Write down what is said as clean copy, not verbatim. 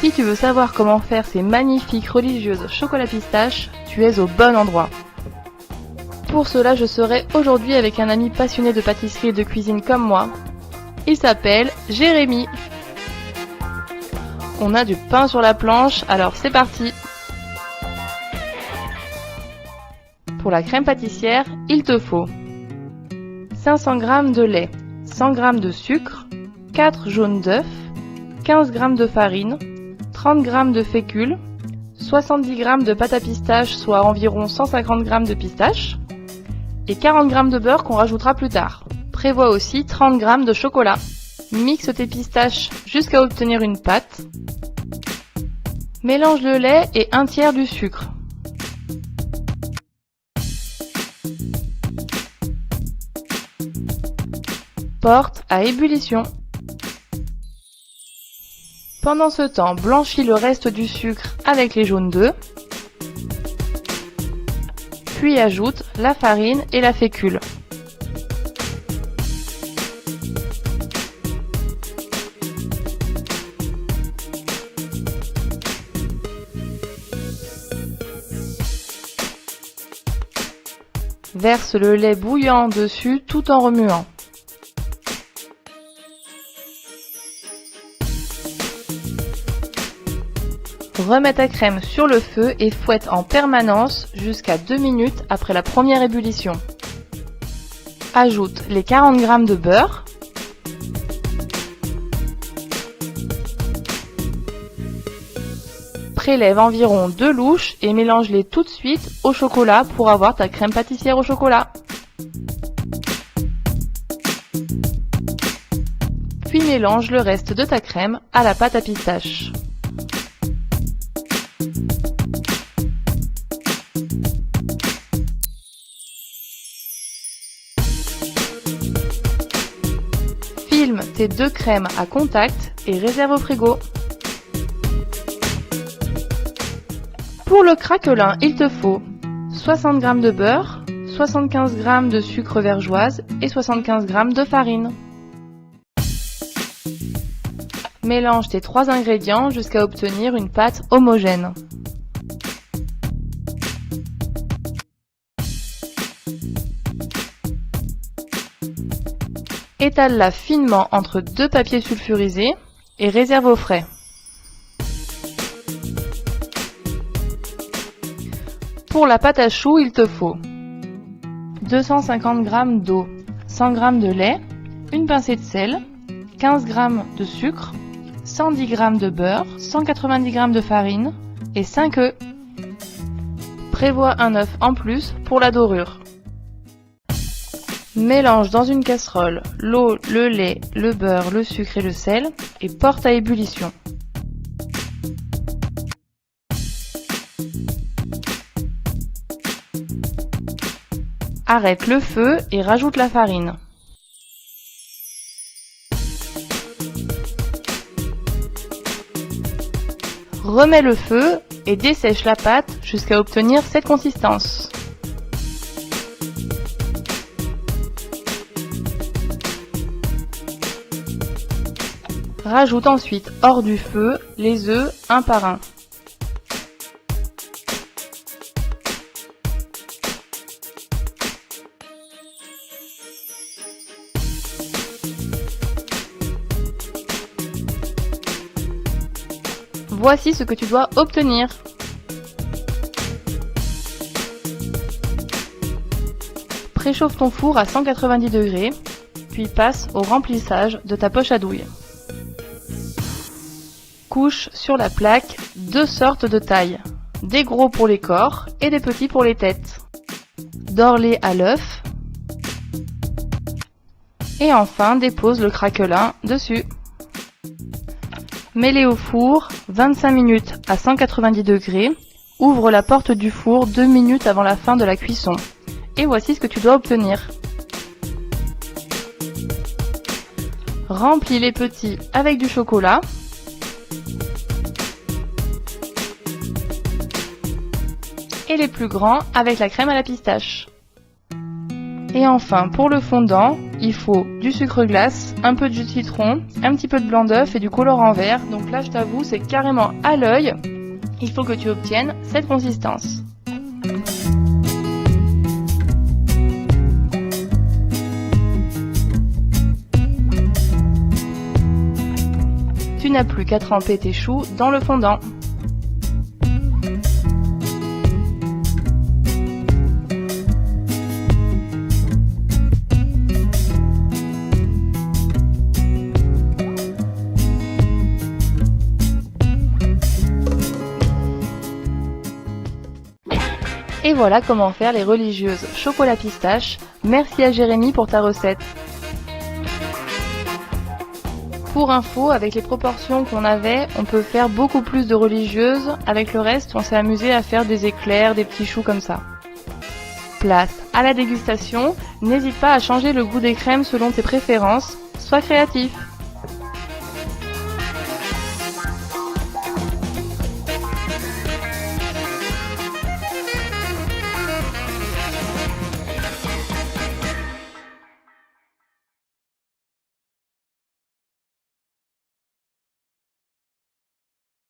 Si tu veux savoir comment faire ces magnifiques religieuses chocolat pistache, tu es au bon endroit. Pour cela, je serai aujourd'hui avec un ami passionné de pâtisserie et de cuisine comme moi. Il s'appelle Jérémy. On a du pain sur la planche, alors c'est parti. Pour la crème pâtissière, il te faut 500 g de lait, 100 g de sucre, 4 jaunes d'œufs, 15 g de farine, 30 g de fécule, 70 g de pâte à pistache, soit environ 150 g de pistache, et 40 g de beurre qu'on rajoutera plus tard. Prévois aussi 30 g de chocolat. Mixe tes pistaches jusqu'à obtenir une pâte. Mélange le lait et un tiers du sucre. Porte à ébullition. Pendant ce temps, blanchis le reste du sucre avec les jaunes d'œufs. Puis ajoute la farine et la fécule. Verse le lait bouillant dessus tout en remuant. Remets ta crème sur le feu et fouette en permanence jusqu'à 2 minutes après la première ébullition. Ajoute les 40 g de beurre. Prélève environ 2 louches et mélange-les tout de suite au chocolat pour avoir ta crème pâtissière au chocolat. Puis mélange le reste de ta crème à la pâte à pistache. Filme tes 2 crèmes à contact et réserve au frigo. Pour le craquelin, il te faut 60 g de beurre, 75 g de sucre vergeoise et 75 g de farine. Mélange tes 3 ingrédients jusqu'à obtenir une pâte homogène. Étale-la finement entre 2 papiers sulfurisés et réserve au frais. Pour la pâte à choux, il te faut 250 g d'eau, 100 g de lait, une pincée de sel, 15 g de sucre, 110 g de beurre, 190 g de farine et 5 œufs. Prévois un œuf en plus pour la dorure. Mélange dans une casserole l'eau, le lait, le beurre, le sucre et le sel et porte à ébullition. Arrête le feu et rajoute la farine. Remets le feu et dessèche la pâte jusqu'à obtenir cette consistance. Rajoute ensuite hors du feu les œufs un par un. Voici ce que tu dois obtenir. Préchauffe ton four à 190 degrés, puis passe au remplissage de ta poche à douille. Couche sur la plaque 2 sortes de tailles, des gros pour les corps et des petits pour les têtes. Dore-les à l'œuf et enfin dépose le craquelin dessus. Mets-les au four 25 minutes à 190 degrés, ouvre la porte du four 2 minutes avant la fin de la cuisson. Et voici ce que tu dois obtenir. Remplis les petits avec du chocolat. Et les plus grands avec la crème à la pistache. Et enfin, pour le fondant, il faut du sucre glace, un peu de jus de citron, un petit peu de blanc d'œuf et du colorant vert. Donc là, je t'avoue, c'est carrément à l'œil. Il faut que tu obtiennes cette consistance. Tu n'as plus qu'à tremper tes choux dans le fondant. Et voilà comment faire les religieuses chocolat pistache. Merci à Jérémy pour ta recette. Pour info, avec les proportions qu'on avait, on peut faire beaucoup plus de religieuses. Avec le reste, on s'est amusé à faire des éclairs, des petits choux comme ça. Place à la dégustation. N'hésite pas à changer le goût des crèmes selon tes préférences. Sois créatif!